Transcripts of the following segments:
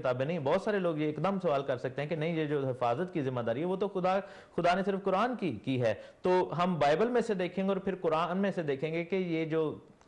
किताबें नहीं। बहुत सारे लोग ये एकदम सवाल कर सकते हैं कि नहीं, ये जो हिफाजत की जिम्मेदारी है वो तो खुदा ने सिर्फ कुरान की है। तो हम बाइबल में से देखेंगे और फिर कुरान में से देखेंगे कि ये जो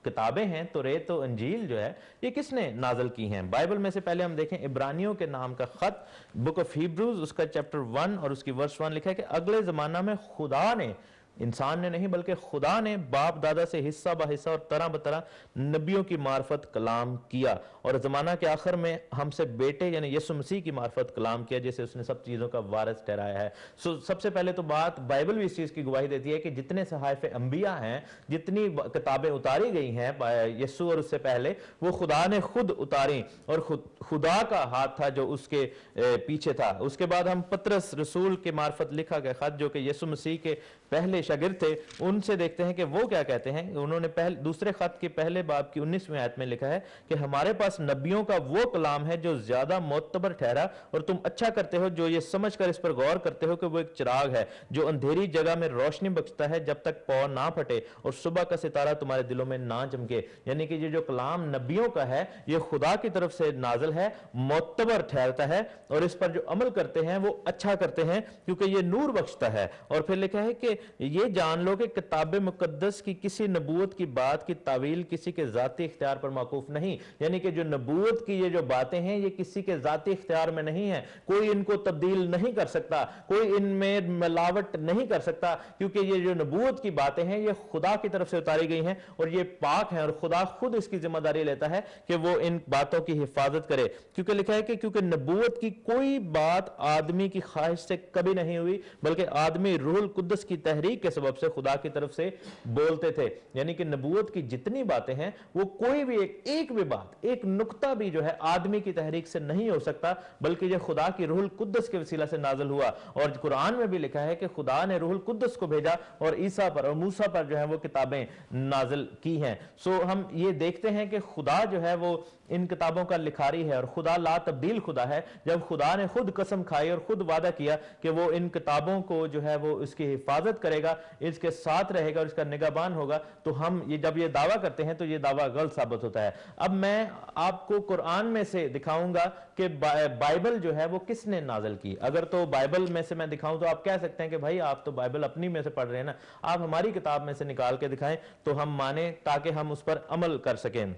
किताबें हैं, तौरात और इंजील जो है, ये किसने नाजल की हैं। बाइबल में से पहले हम देखें इब्रानियों के नाम का खत, बुक ऑफ हिब्रूज, उसका चैप्टर 1 और उसकी वर्स 1 लिखा है कि अगले जमाना में खुदा ने, इंसान ने नहीं बल्कि खुदा ने बाप दादा से हिस्सा ब हिस्सा और तरह बतरह नबियों की मार्फत कलाम किया, और जमाना के आखिर में हमसे बेटे यानी यीशु मसीह की मार्फत कलाम किया, जैसे उसने सब चीजों का वारिस ठहराया है। सबसे पहले तो बात, बाइबल भी इस चीज की गवाही देती है कि जितने सहाइफ अंबिया हैं, जितनी किताबें उतारी गई हैं यीशु और उससे पहले, वो खुदा ने खुद उतारी और खुदा का हाथ था जो उसके पीछे था। उसके बाद हम पतरस रसूल के मार्फत लिखा गया खत, जो कि यीशु मसीह के पहले शागिर्द थे, उनसे देखते हैं कि वो क्या कहते हैं। उन्होंने दूसरे खत के पहले बाब की 19वीं आयत में लिखा है कि हमारे पास नबियों का वो कलाम है जो ज्यादा मोतबर ठहरा, और तुम अच्छा करते हो जो ये समझकर इस पर गौर करते हो कि वो एक चिराग है जो अंधेरी जगह में रोशनी बख्शता है जब तक पौ ना फटे और सुबह का सितारा तुम्हारे दिलों में ना चमके। यानी कि ये जो कलाम नबियों का है, ये खुदा की तरफ से नाजिल है, मोतबर ठहरता है, और इस पर जो अमल करते हैं वो अच्छा करते हैं क्योंकि ये नूर बख्शता है। और फिर लिखा है कि ये जान लो कि किताब मुकद्दस की किसी नबूवत की बात की तावील किसी के जाती इख्तियार पर मौकूफ नहीं। यानी कि जो नबूवत की ये जो बातें हैं, ये किसी के जाती इख्तियार में नहीं है, कोई इनको तब्दील नहीं कर सकता, कोई इनमें मिलावट नहीं कर सकता, क्योंकि ये जो नबूवत की बातें हैं ये खुदा की तरफ से उतारी गई हैं और ये पाक हैं, और खुदा खुद इसकी जिम्मेदारी लेता है कि वो इन बातों की हिफाजत करे। क्योंकि लिखा है कि क्योंकि नबूवत की कोई बात आदमी की ख्वाहिश से कभी नहीं हुई, बल्कि आदमी रूहुल कुद्दस की तहरीक के सबब से खुदा की तरफ से बोलते थे। यानी कि नबूवत की जितनी बातें हैं, वो कोई भी एक भी बात, एक नुक्ता भी जो है आदमी की तहरीक से नहीं हो सकता, बल्कि ये खुदा की रूहुल कुद्दस के वसीला से नाजिल हुआ। और कुरान में भी लिखा है कि खुदा ने रूहुल कुद्दस को भेजा और ईसा पर और मूसा पर जो है वो किताबें नाजिल की हैं। सो हम ये देखते हैं कि खुदा जो है वो इन किताबों का लिखारी है, और खुदा ला तब्दील खुदा है। जब खुदा ने खुद कसम खाई और खुद वादा किया कि वो इन किताबों को जो है वो इसकी हिफाजत करेगा, इसके साथ रहेगा और इसका निगहबान होगा, तो हम ये जब ये दावा करते हैं तो ये दावा गलत साबित होता है। अब मैं आपको कुरान में से दिखाऊंगा कि बाइबल जो है वो किसने नाजिल की। अगर तो बाइबल में से मैं दिखाऊं तो आप कह सकते हैं कि भाई आप तो बाइबल अपनी में से पढ़ रहे हैं ना, आप हमारी किताब में से निकाल के दिखाएं तो हम माने, ताकि हम उस पर अमल कर सकें।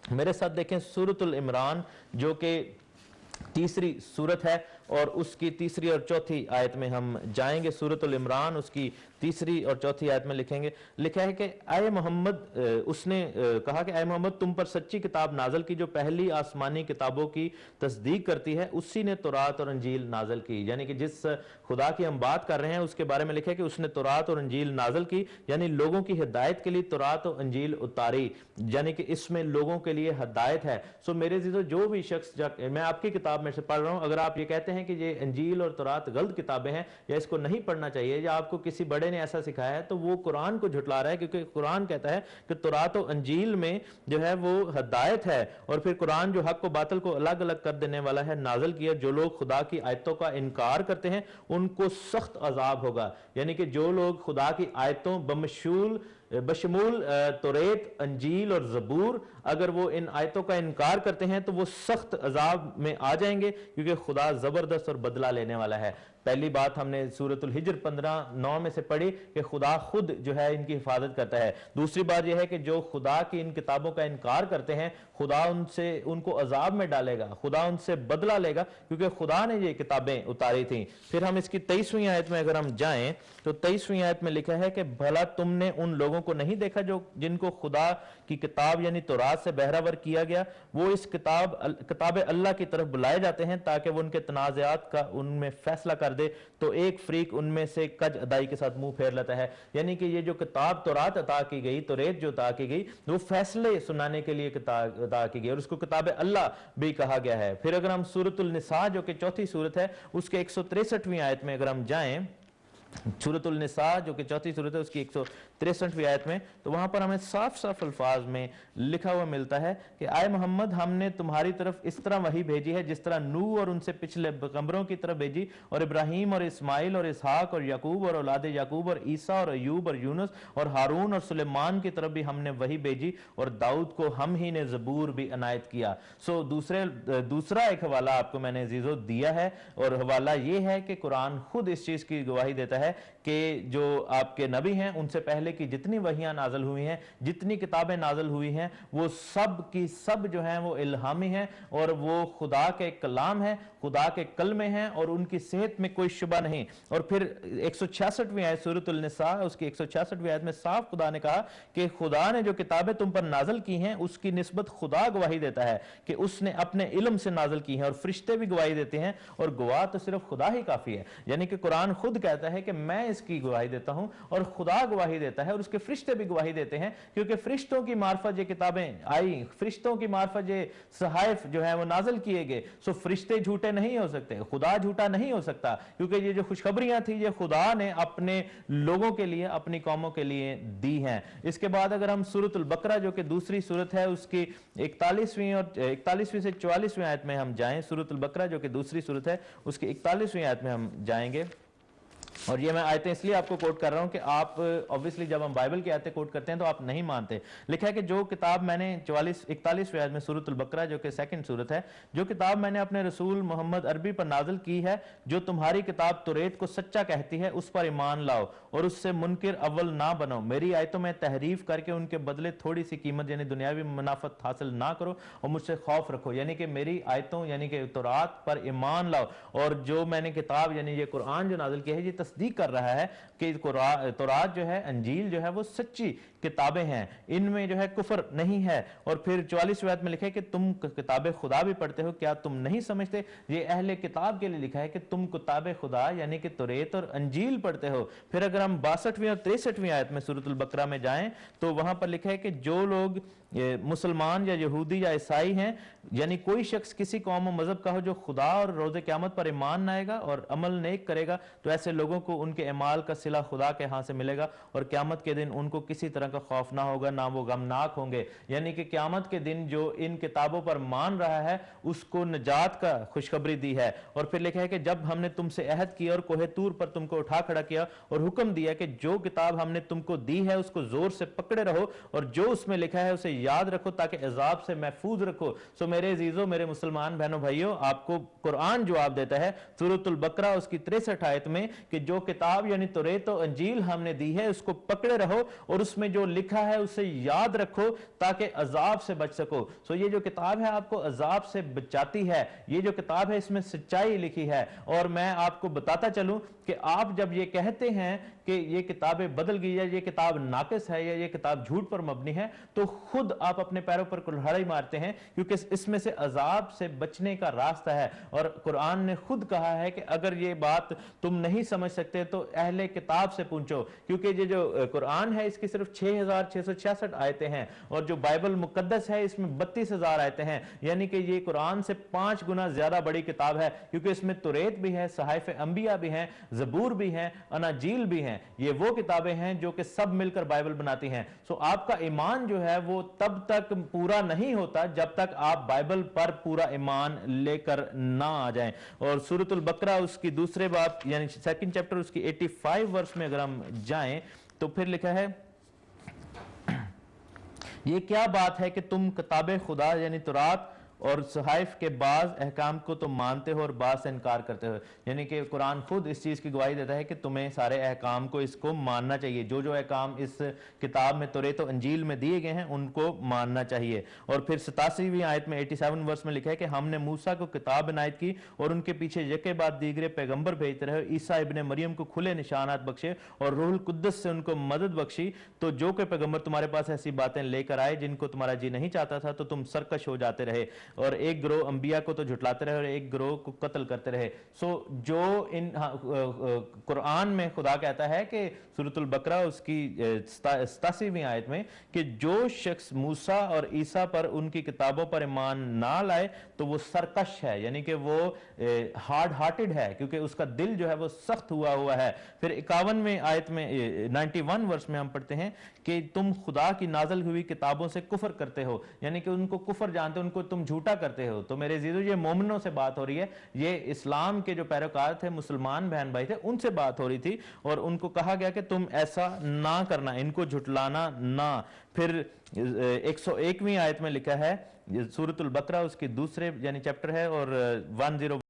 मेरे साथ देखें सूरतुल इमरान, जो कि तीसरी सूरत है, और उसकी तीसरी और चौथी आयत में हम जाएंगे। सूरतुल इमरान उसकी तीसरी और चौथी आयत में लिखा है कि आए मोहम्मद, उसने कहा कि आए मोहम्मद, तुम पर सच्ची किताब नाजल की जो पहली आसमानी किताबों की तस्दीक करती है, उसी ने तौरात और इंजील नाजल की। यानी कि जिस खुदा की हम बात कर रहे हैं उसके बारे में लिखा है कि उसने तौरात और इंजील नाजल की, यानी लोगों की हिदायत के लिए तौरात और इंजील उतारी, यानी कि इसमें लोगों के लिए हिदायत है। सो मेरे जीजो, जो भी शख्स, मैं आपकी किताब में से पढ़ रहा हूं, अगर आप ये कहते हैं कि ये इंजील और तौरात गलत किताबें हैं या इसको नहीं पढ़ना चाहिए, या आपको किसी बड़े ने ऐसा सिखाया है, तो वो कुरान को झुटला रहा है, क्योंकि कुरान कहता है कि तौरात और इंजील में जो है वो हिदायत है। और फिर कुरान जो हक को बातिल को अलग अलग कर देने वाला है, नाजिल किया। जो लोग खुदा की आयतों का इनकार करते हैं उनको सख्त अजाब होगा। यानी कि जो लोग खुदा की आयतों बशमूल तौरात, इंजील और ज़बूर, अगर वो इन आयतों का इनकार करते हैं तो वो सख्त अजाब में आ जाएंगे, क्योंकि खुदा जबरदस्त और बदला लेने वाला है। पहली बात हमने सूरतुल हिज्र 15:9 में से पढ़ी कि खुदा खुद जो है इनकी हिफाजत करता है। दूसरी बात यह है कि जो खुदा की इन किताबों का इनकार करते हैं, खुदा उनको अजाब में डालेगा, खुदा उनसे बदला लेगा, क्योंकि खुदा ने ये किताबें उतारी थी। फिर हम इसकी 23वीं आयत में अगर हम जाएं तो 23वीं आयत में लिखा है कि भला तुमने उन लोगों को नहीं देखा जिनको खुदा की किताब यानी तौरात से बहरावर किया गया, वो इस किताब अल्लाह की तरफ बुलाए जाते हैं ताकि वो उनके तनाज़ात का उनमें फैसला कर दे, तो एक फरीक उनमें से कज अदाई के साथ मुंह फेर लेता है। यानी कि ये जो किताब तौरात अता की गई, तौरात जो अता की गई, वो फैसले सुनाने के लिए किताब अता की गई, और उसको किताब अल्लाह भी कहा गया है। फिर अगर हम सूरतुल निसा, जो कि चौथी सूरत है, उसके 163वीं आयत में अगर हम जाएं सूरत उल-निसा जो कि चौथी सूरत है उसकी 163वीं आयत में, तो वहां पर हमें साफ साफ अल्फाज में लिखा हुआ मिलता है कि आए मोहम्मद, हमने तुम्हारी तरफ इस तरह वही भेजी है जिस तरह नूह और उनसे पिछले पैगंबरों की तरफ भेजी, और इब्राहिम और इस्माइल और इसहाक और याकूब और औलाद याकूब और ईसा और अयूब और यूनुस और हारून और सुलेमान की तरफ भी हमने वही भेजी, और दाऊद को हम ही ने ज़बूर भी अनायत किया। सो दूसरा एक हवाला आपको मैंने अजीजों दिया है, और हवाला ये है कि कुरान खुद इस चीज की गवाही देता है कि जो आपके नबी हैं उनसे पहले की जितनी वहियां नाजल हुई हैं, जितनी किताबें नाजल हुई हैं, वो सब की सब जो हैं वो इल्हामी हैं, और वो खुदा के कलाम है, खुदा के कलमे हैं, और उनकी सेहत में कोई शुबा नहीं। और फिर 166वीं आयत सूरत उल-निसा उसकी 166वीं आयत में साफ खुदा ने कहा कि खुदा ने जो किताबें तुम पर नाजल की हैं उसकी निस्बत खुदा गवाही देता है कि उसने अपने इल्म से नाजल की हैं, और फरिश्ते भी गवाही देते हैं, और गवाह तो सिर्फ खुदा ही काफी है। यानी कि कुरान खुद कहता है कि मैं इसकी गवाही देता हूं, और खुदा गवाही देता है, और उसके फरिश्ते भी गवाही देते हैं, क्योंकि फरिश्तों की मार्फत ये किताबें आई, फरिश्तों की मार्फत ये सहाइफ जो है वो नाजल किए गए। सो फरिश्ते झूठे नहीं हो सकते, खुदा झूठा नहीं हो सकता, क्योंकि ये जो खुशखबरियां थी ये खुदा ने अपने लोगों के लिए, अपनी कौमों के लिए दी हैं। इसके बाद अगर हम सूरत अल-बकरा जो कि दूसरी सूरत है उसकी 41वीं से 44वीं आयत में हम जाएं, सूरत अल-बकरा जो कि दूसरी सूरत है उसकी 41वीं आयत में हम जाएंगे। और ये मैं आयतें इसलिए आपको कोट कर रहा हूं कि आप ऑब्वियसली जब हम बाइबल की आयतें कोट करते हैं तो आप नहीं मानते। लिखा है कि जो किताब मैंने 41वीं आयत में सूरत अल-बकरा जो कि सेकंड सूरत है, जो किताब मैंने अपने रसूल मोहम्मद अरबी पर नाजिल की है, जो तुम्हारी किताब तुरेत को सच्चा कहती है, उस पर ईमान लाओ और उससे मुनकिर अव्वल ना बनो। मेरी आयतों में तहरीफ करके उनके बदले थोड़ी सी कीमत यानी दुनियावी मुनाफत हासिल ना करो, और मुझसे खौफ रखो। यानी कि मेरी आयतों यानी कि तौरात पर ईमान लाओ, और जो मैंने किताब यानी ये कुरान जो नाजिल किया है ये तस्दीक कर रहा है कि तौरात जो है, अंजील जो है वो सच्ची किताबें हैं, इनमें जो है कुफर नहीं है। और फिर 44वीं आयत में लिखा है कि तुम किताबें खुदा भी पढ़ते हो, क्या तुम नहीं समझते? ये अहले किताब के लिए लिखा है कि तुम किताबें खुदा यानी कि तौरात और अंजील पढ़ते हो। फिर अगर हम 62वीं और 63वीं आयत में सूरत अल-बकरा में जाएं तो वहां पर लिखा है कि जो लोग मुसलमान या यहूदी या ईसाई हैं, यानी कोई शख्स किसी कौम और मजहब का हो जो खुदा और रोज़े क़यामत पर ईमान लाएगा और अमल नेक करेगा, तो ऐसे लोगों को उनके अमाल का सिला खुदा के हाथ से मिलेगा, और क़यामत के दिन उनको किसी तरह का खौफ ना होगा, ना वो गमनाक होंगे। यानी कि क़यामत के दिन जो इन किताबों पर मान रहा है उसको निजात का खुशखबरी दी है। और फिर लिखा है कि जब हमने तुमसे अहद किया और कोहे तूर पर तुमको उठा खड़ा किया और हुक्म दिया कि जो किताब हमने तुमको दी है उसको जोर से पकड़े रहो, और जो उसमें लिखा है उसे याद रखो ताकि अजाब से महफूज रखो। सो मेरे अजीजों, मेरे मुसलमान बहनों भाइयों, आपको कुरान जवाब देता है सूरत अल-बकरा उसकी 63 आयत में कि जो किताब यानी तौरात और अंजील हमने दी है उसको पकड़े रहो, और उसमें जो लिखा है उसे याद रखो ताकि अजाब से बच सको। सो ये जो किताब है आपको अजाब से बचाती है, ये जो किताब है इसमें सच्चाई लिखी है। और मैं आपको बताता चलूं कि आप जब ये कहते हैं कि ये किताबें बदल गई है, ये किताब नाकिस है, या ये किताब झूठ पर मबनी है, तो खुद आप अपने पैरों पर कुल्हाड़ी मारते हैं, क्योंकि इसमें से अजाब से बचने का रास्ता है। और कुरान ने खुद कहा है कि अगर ये बात तुम नहीं समझ सकते तो अहले किताब से पूछो, क्योंकि ये जो कुरान है इसकी सिर्फ 6666 आयतें हैं, और जो बाइबल मुकद्दस है इसमें 32,000 आयतें हैं। यानी कि ये कुरान से 5 गुना ज्यादा बड़ी किताब है, क्योंकि इसमें तौरात भी है, सहाइफ अंबिया भी हैं, ज़बूर भी हैं, अनाजील भी हैं। ये वो किताबें हैं जो कि सब मिलकर बाइबल बनाती हैं। सो आपका ईमान जो है वो तब तक पूरा नहीं होता जब तक आप बाइबल पर पूरा ईमान लेकर ना आ जाएं। और सूरत अल-बकरा उसकी दूसरे बाब यानी सेकंड चैप्टर उसकी 85 वर्स में अगर हम जाएं तो फिर लिखा है, ये क्या बात है कि तुम किताबे खुदा यानी तौरात और सहाइफ के बाज अहकाम को तुम मानते हो और बाज से इनकार करते हो। यानी कि कुरान खुद इस चीज की गवाही देता है कि तुम्हें सारे अहकाम को इसको मानना चाहिए, जो जो अहकाम इस किताब में तौरात और अंजील में दिए गए हैं उनको मानना चाहिए। और फिर 87वीं आयत में 87 वर्स में लिखा है कि हमने मूसा को किताब इनायत की और उनके पीछे यके बाद दीगरे पैगंबर भेजते रहे, ईसा इब्ने मरियम को खुले निशानात बख्शे और रूहुल कुद्दस से उनको मदद बख्शी। तो जो कोई पैगंबर तुम्हारे पास ऐसी बातें लेकर आए जिनको तुम्हारा जी नहीं चाहता था तो तुम सरकश हो जाते रहे। اور ایک گروہ انبیاء کو تو جھٹلاتے رہے اور ایک گروہ کو قتل کرتے رہے. سو جو ان قرآن میں خدا کہتا ہے کہ سورۃ البقرہ اس کی 87ویں آیت میں کہ جو شخص موسیٰ اور عیسیٰ پر ان کی کتابوں پر ایمان نہ لائے تو وہ سرکش ہے، یعنی کہ وہ ہارڈ ہارٹڈ ہے، کیونکہ اس کا دل جو ہے وہ سخت ہوا ہے. پھر 51ویں آیت میں 91 ورس میں ہم پڑھتے ہیں کہ تم خدا کی نازل ہوئی کتابوں سے کفر کرتے ہو، یعنی کہ ان کو کفر جانتے ہو، ان کو تم جھوٹا کرتے ہو. تو میرے عزیزو یہ مومنوں سے بات ہو رہی ہے، یہ اسلام کے جو پیروکار تھے، مسلمان بہن بھائی تھے، ان سے بات ہو رہی تھی، اور ان کو کہا گیا کہ تم ایسا نہ کرنا، ان کو جھٹلانا نہ. پھر 101ویں آیت میں لکھا ہے سورۃ البقرہ اس کی دوسرے یعنی چیپٹر ہے اور 101